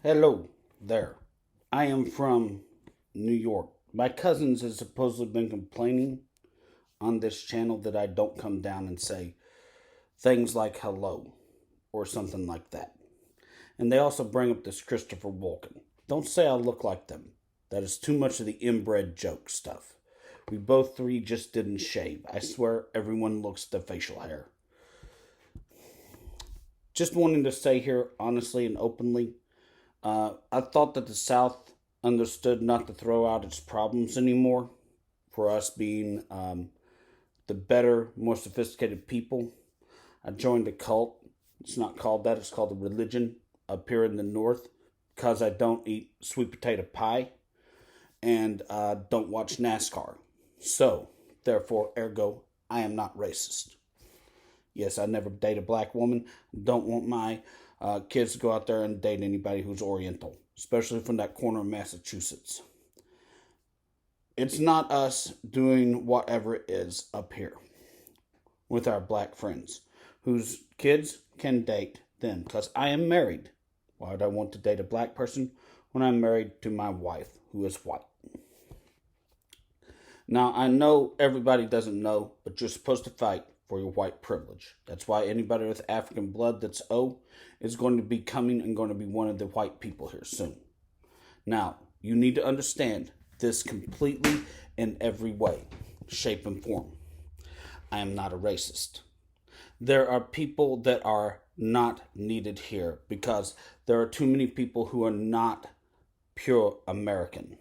Hello there. I am from New York. My cousins have supposedly been complaining on this channel that I don't come down and say things like hello or something like that. And they also bring up this Christopher Walken. Don't say I look like them. That is too much of the inbred joke stuff. We both three just didn't shave. I swear everyone looks at the facial hair. Just wanting to say here honestly and openly, I thought that the South understood not to throw out its problems anymore for us being the better, more sophisticated people. I joined a cult. It's not called that, it's called a religion up here in the North because I don't eat sweet potato pie and don't watch NASCAR. So, therefore, ergo, I am not racist. Yes, I never date a black woman. Don't want my kids to go out there and date anybody who's Oriental, especially from that corner of Massachusetts. It's not us doing whatever it is up here with our black friends whose kids can date them because I am married. Why would I want to date a black person when I'm married to my wife who is white? Now, I know everybody doesn't know, but you're supposed to fight for your white privilege. That's why anybody with African blood that's O is going to be coming and going to be one of the white people here soon. Now, you need to understand this completely in every way, shape, and form. I am not a racist. There are people that are not needed here because there are too many people who are not pure American.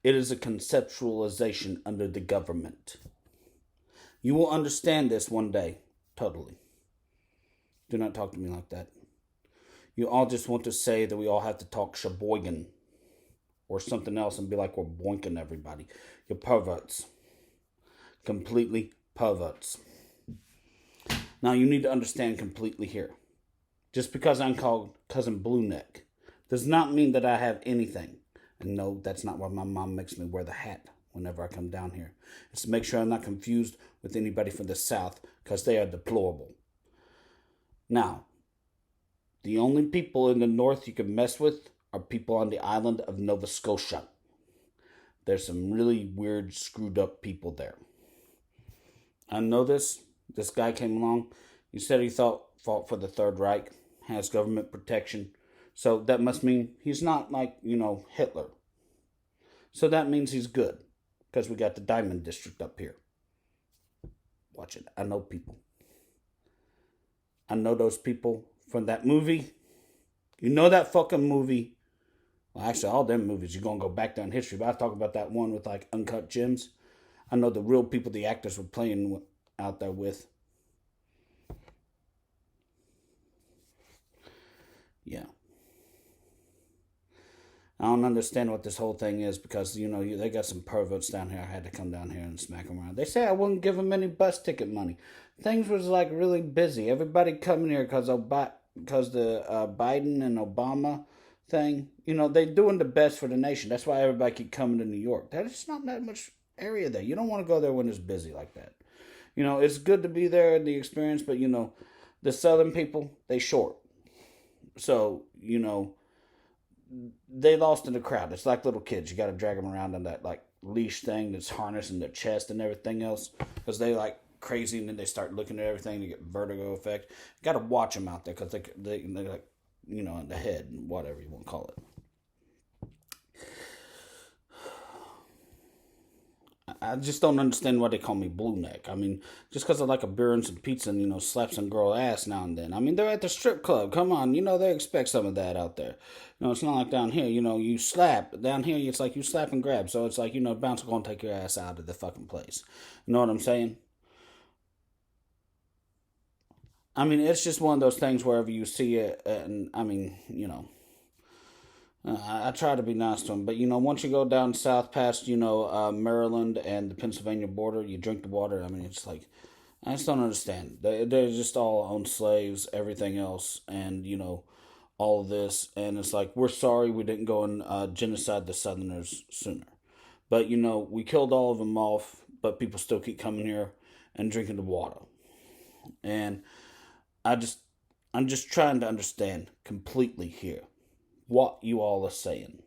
It is a conceptualization under the government. You will understand this one day, totally. Do not talk to me like that. You all just want to say that we all have to talk Sheboygan or something else and be like we're boinking everybody. You're perverts. Completely perverts. Now you need to understand completely here. Just because I'm called Cousin Blue Neck does not mean that I have anything. And no, that's not why my mom makes me wear the hat whenever I come down here. It's to make sure I'm not confused with anybody from the South because they are deplorable. Now, the only people in the North you can mess with are people on the island of Nova Scotia. There's some really weird, screwed up people there. I know this. This guy came along. He said he fought for the Third Reich, has government protection. So that must mean he's not like, Hitler. So that means he's good. Because we got the Diamond District up here. Watch it. I know people. I know those people from that movie. You know that fucking movie. Well, actually, all them movies, you're going to go back down history. But I talk about that one with like Uncut Gems. I know the real people the actors were playing out there with. Yeah. I don't understand what this whole thing is because, they got some perverts down here. I had to come down here and smack them around. They say I wouldn't give them any bus ticket money. Things was like really busy. Everybody coming here because the Biden and Obama thing, they doing the best for the nation. That's why everybody keep coming to New York. There's not that much area there. You don't want to go there when it's busy like that. It's good to be there in the experience, but, the Southern people, they short. So, they lost in the crowd. It's like little kids. You got to drag them around on that like leash thing that's harnessing their chest and everything else because they like crazy and then they start looking at everything. You get vertigo effect. You got to watch them out there because they're like, in the head, whatever you want to call it. I just don't understand why they call me Blue Neck. I mean, just because I like a beer and some pizza and, slap some girl ass now and then. I mean, they're at the strip club. Come on, they expect some of that out there. It's not like down here, you slap. Down here, it's like you slap and grab. So it's like, bouncer going to take your ass out of the fucking place. You know what I'm saying? I mean, it's just one of those things wherever you see it, and I mean, I try to be nice to them, but once you go down south past Maryland and the Pennsylvania border, you drink the water. I mean, it's like I just don't understand. They're just all own slaves, everything else, and all of this, and it's like we're sorry we didn't go and genocide the Southerners sooner, but we killed all of them off, but people still keep coming here and drinking the water, and I'm just trying to understand completely here. what you all are saying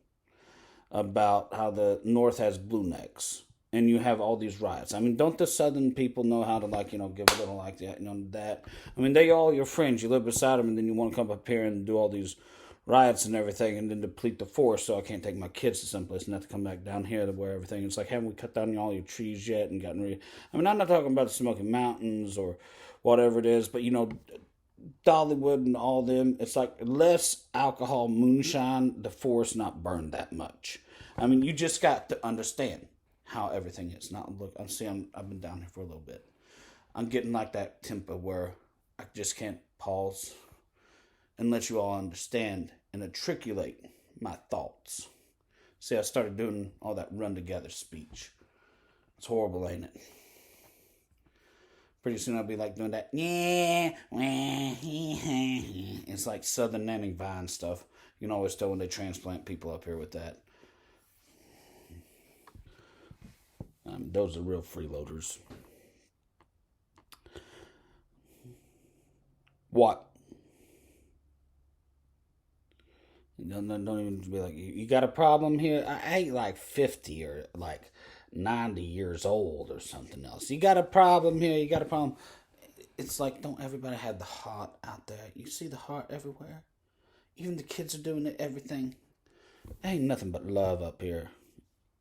about how the North has blue necks and you have all these riots. I mean, don't the Southern people know how to, like, give a little like that, that? I mean, they all your friends. You live beside them, and then you want to come up here and do all these riots and everything, and then deplete the forest so I can't take my kids to someplace and have to come back down here to where everything. It's like, haven't we cut down all your trees yet and gotten rid of... I mean, I'm not talking about the Smoky Mountains or whatever it is, but, Dollywood and all them, it's like less alcohol, moonshine, the forest not burned that much. I mean, you just got to understand how everything is. Now, look, I've been down here for a little bit. I'm getting like that tempo where I just can't pause and let you all understand and articulate my thoughts. See, I started doing all that run together speech. It's horrible, ain't it? Pretty soon I'll be like doing that. Yeah. It's like Southern Nanny Vine stuff. You can always tell when they transplant people up here with that. Those are real freeloaders. What? Don't even be like, you got a problem here? I ain't like 50 or like 90 years old or something else. You got a problem here? You got a problem? It's like, don't everybody have the heart out there? You see the heart everywhere? Even the kids are doing it, everything. There ain't nothing but love up here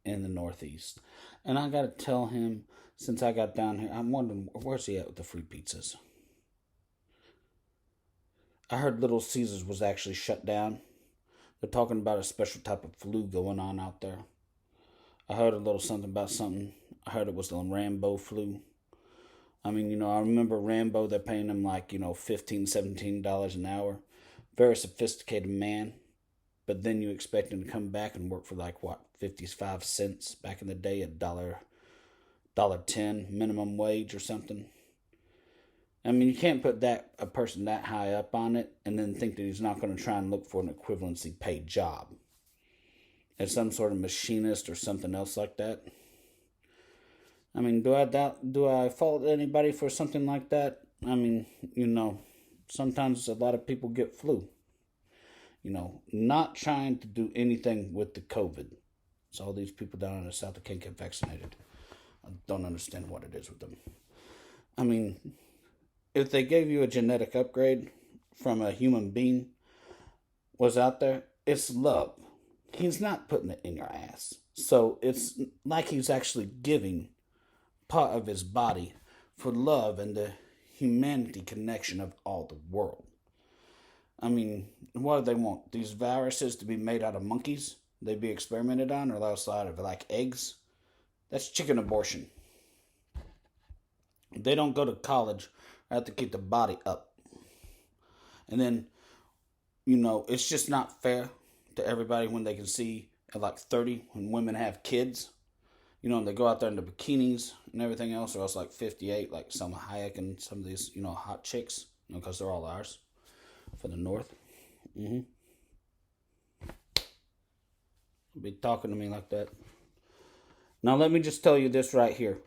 in the Northeast. And I got to tell him, since I got down here, I'm wondering, where's he at with the free pizzas? I heard Little Caesars was actually shut down. They're talking about a special type of flu going on out there. I heard a little something about something. I heard it was the Rambo flu. I mean, I remember Rambo, they're paying him like, $15, $17 an hour. Very sophisticated man. But then you expect him to come back and work for like, what, 55 cents back in the day, $1.10 minimum wage or something. I mean, you can't put a person that high up on it and then think that he's not going to try and look for an equivalency paid job as some sort of machinist or something else like that. I mean, do I fault anybody for something like that? I mean, sometimes a lot of people get flu. Not trying to do anything with the COVID. It's all these people down in the South that can't get vaccinated. I don't understand what it is with them. I mean, if they gave you a genetic upgrade from a human being was out there, it's love. He's not putting it in your ass. So it's like he's actually giving part of his body for love and the humanity connection of all the world. I mean, what do they want? These viruses to be made out of monkeys? They be experimented on, or outside of like eggs? That's chicken abortion. They don't go to college. I have to keep the body up. And then, it's just not fair to everybody when they can see at like 30 when women have kids. And they go out there in the bikinis and everything else, or else like 58, like Selma Hayek and some of these, hot chicks, because they're all ours for the North. Be talking to me like that. Now, let me just tell you this right here.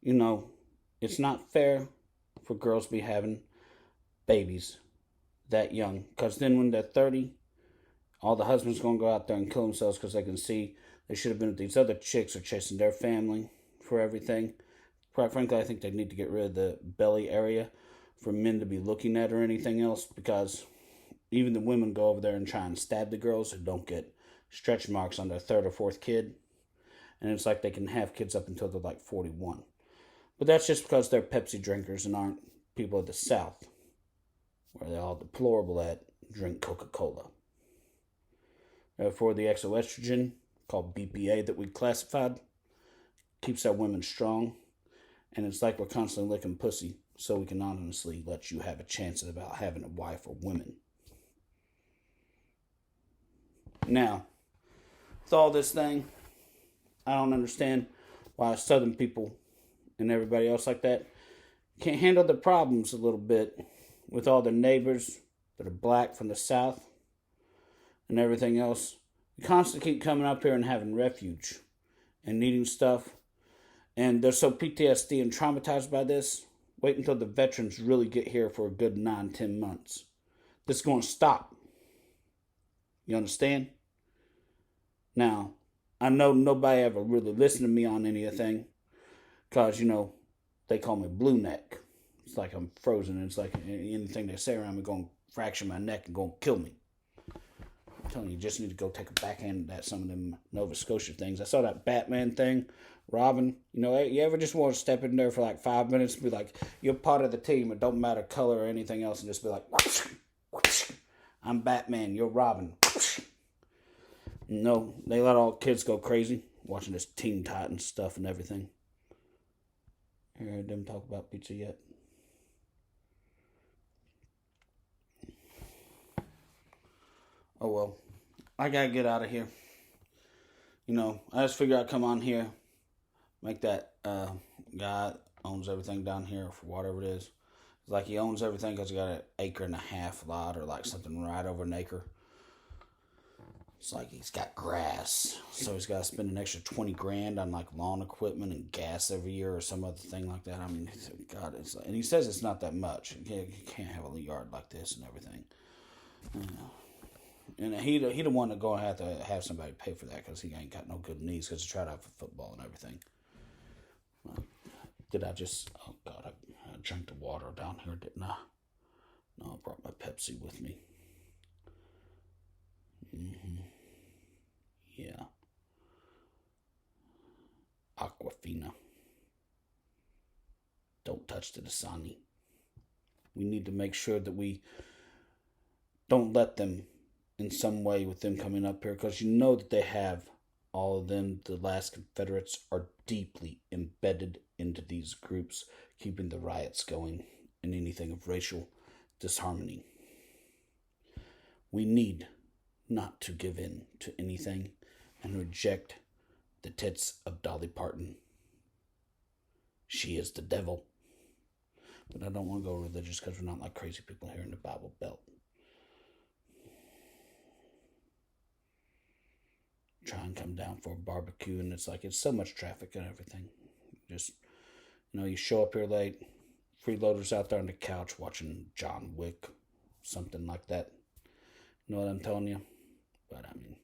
It's not fair for girls to be having babies that young. Because then when they're 30, all the husbands going to go out there and kill themselves because they can see they should have been with these other chicks or chasing their family for everything. Quite frankly, I think they need to get rid of the belly area for men to be looking at or anything else. Because even the women go over there and try and stab the girls who don't get stretch marks on their third or fourth kid. And it's like they can have kids up until they're like 41. But that's just because they're Pepsi drinkers and aren't people of the South, where they're all deplorable at drink Coca-Cola. Therefore, the exoestrogen, called BPA, that we classified, keeps our women strong. And it's like we're constantly licking pussy so we can honestly let you have a chance about having a wife or women. Now, with all this thing, I don't understand why Southern people and everybody else like that can't handle the problems a little bit with all their neighbors that are black from the South and everything else. We constantly keep coming up here and having refuge and needing stuff. And they're so PTSD and traumatized by this. Wait until the veterans really get here for a good 9-10 months. This is going to stop. You understand? Now, I know nobody ever really listened to me on anything, because, they call me Blue Neck. It's like I'm frozen. It's like anything they say around me going to fracture my neck and going to kill me. I'm telling you, you just need to go take a backhand at some of them Nova Scotia things. I saw that Batman thing, Robin. You ever just want to step in there for like 5 minutes and be like, you're part of the team. It don't matter color or anything else, and just be like, whoosh, whoosh. I'm Batman. You're Robin. Whoosh. No, they let all kids go crazy watching this Teen Titans stuff and everything. You heard them talk about pizza yet? Oh well, I gotta get out of here. I just figured I'd come on here, make that guy owns everything down here for whatever it is. It's like he owns everything because he got an acre and a half lot or like something right over an acre. It's like he's got grass, so he's got to spend an extra 20 grand on like lawn equipment and gas every year or some other thing like that. I mean, God, and he says it's not that much. You can't have a yard like this and everything. And he the one that going to have somebody pay for that because he ain't got no good knees because he tried out for football and everything. Did I just? Oh God, I drank the water down here, didn't I? No, I brought my Pepsi with me. Yeah. Aquafina. Don't touch the Dasani. We need to make sure that we don't let them in some way with them coming up here, because that they have all of them. The last Confederates are deeply embedded into these groups, keeping the riots going and anything of racial disharmony. We need not to give in to anything and reject the tits of Dolly Parton. She is the devil. But I don't want to go religious because we're not like crazy people here in the Bible Belt. Try and come down for a barbecue, and it's so much traffic and everything. Just, you show up here late, freeloaders out there on the couch watching John Wick, something like that. You know what I'm telling you? But I mean,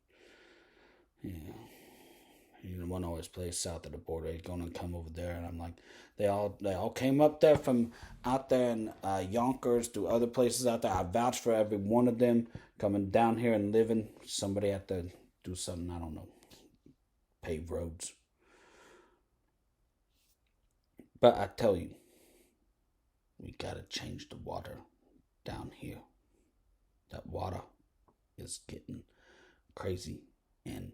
one always plays south of the border. He's going to come over there, and I'm like, they all came up there from out there in Yonkers to other places out there. I vouch for every one of them coming down here and living. Somebody had to do something, I don't know, pave roads. But I tell you, we gotta change the water down here. That water is getting crazy, and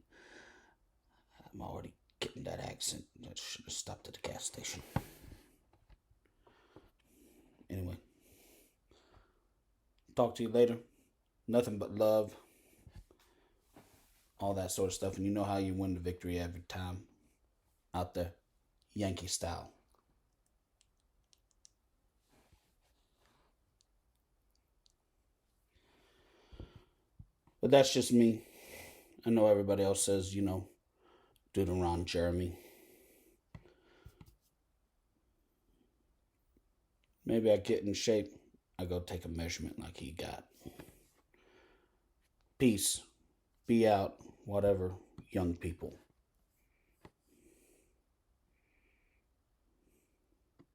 I'm already getting that accent. I should have stopped at the gas station. Anyway, talk to you later. Nothing but love. All that sort of stuff. And you know how you win the victory every time. Out there. Yankee style. But that's just me. I know everybody else says, Deuteron Jeremy. Maybe I get in shape. I go take a measurement like he got. Peace. Be out. Whatever, young people.